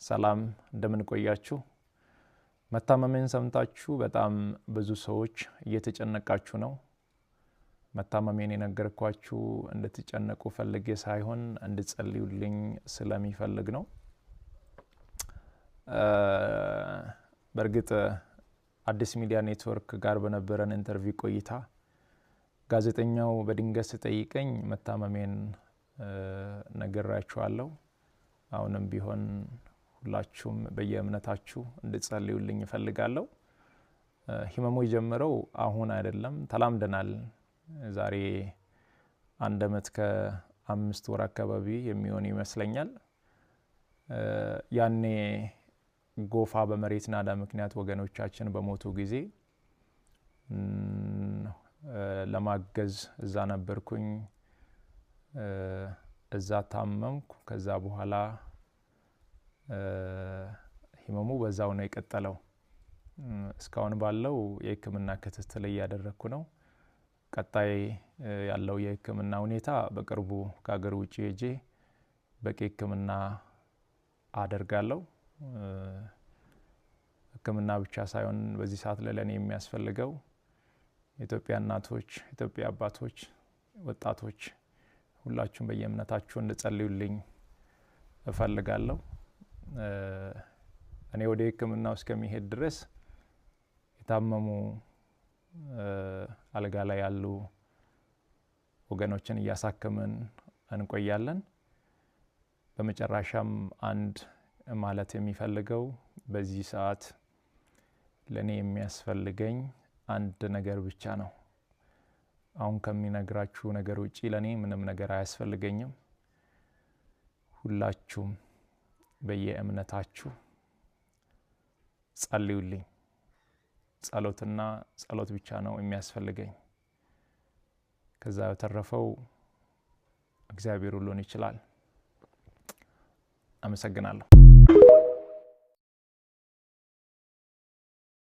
ሰላም እንደምን ቆያችሁ መታመሜን ሰምታችሁ በጣም ብዙ ሰዎች እየተጨነቃችሁ ነው መታመሜን የነገርኳችሁ እንድትጨነቁ ፈልጌ ሳይሆን እንድትጸልዩልኝ ስለሚፈልግ ነው በርግጥ አዲስ ሚዲያ ኔትወርክ ጋር በነበረን ኢንተርቪው ቆይታ ጋዜጠኛው በድንገት ሲጠይቀኝ መታመሜን ነገራችኋለሁ አሁንም ቢሆን ሁላችሁም በየእምነታችሁ እንድትጸልዩልኝ እፈልጋለሁ ህመሙ የጀመረው አሁን አይደለም ተላምደናል ዛሬ አንድ አመት ከ5 ወር አካባቢ የሚሆን ይመስለኛል ያኔ ጎፋ በመሬት ናዳ ምክንያት ወገኖቻችን በሞቱ ጊዜ ለማገዝ እዛ ነበርኩኝ እዛ ታመምኩ ከዛ በኋላ ህመሙ በዛው ነው የቀጠለው እስካሁን ባለው የህክምና ክትትል ያደረኩ ነው ቀጣይ ያለው የህክምና ሁኔታ በቅርቡ ከሀገር ውጪ ሄጄ በቂ ህክምና አደርጋለሁ ህክምና ብቻ ሳይሆን በዚህ ሰዓት ለኔ የሚያስፈልገው ኢትዮጵያ እናቶች ኢትዮጵያ አባቶች ወጣቶች ሁላችሁም በየእምነታችሁ እንድትጸልዩልኝ እፈልጋለሁ እኔ ወደ ህክምናው እስከሚሄድ ድረስ የታመሙ አልጋ ላይ ያሉ ወገኖችን ያሳከመን እንቆያለን በመጨረሻም አንድ ማለት የሚፈልገው በዚህ ሰዓት ለኔ የሚያስፈልገኝ አንድ ነገር ብቻ ነው አሁን ከሚነግራችሁ ነገር ውጪ ለኔ ምንም ነገር አያስፈልገኝም ሁላችሁም በየእምነታችሁ ጸልዩልኝ ጸሎትና ጸሎት ብቻ ነው የሚያስፈልገኝ ከዛ ተረፈው እግዚአብሔር ሁሉን ይችላል አመሰግናለሁ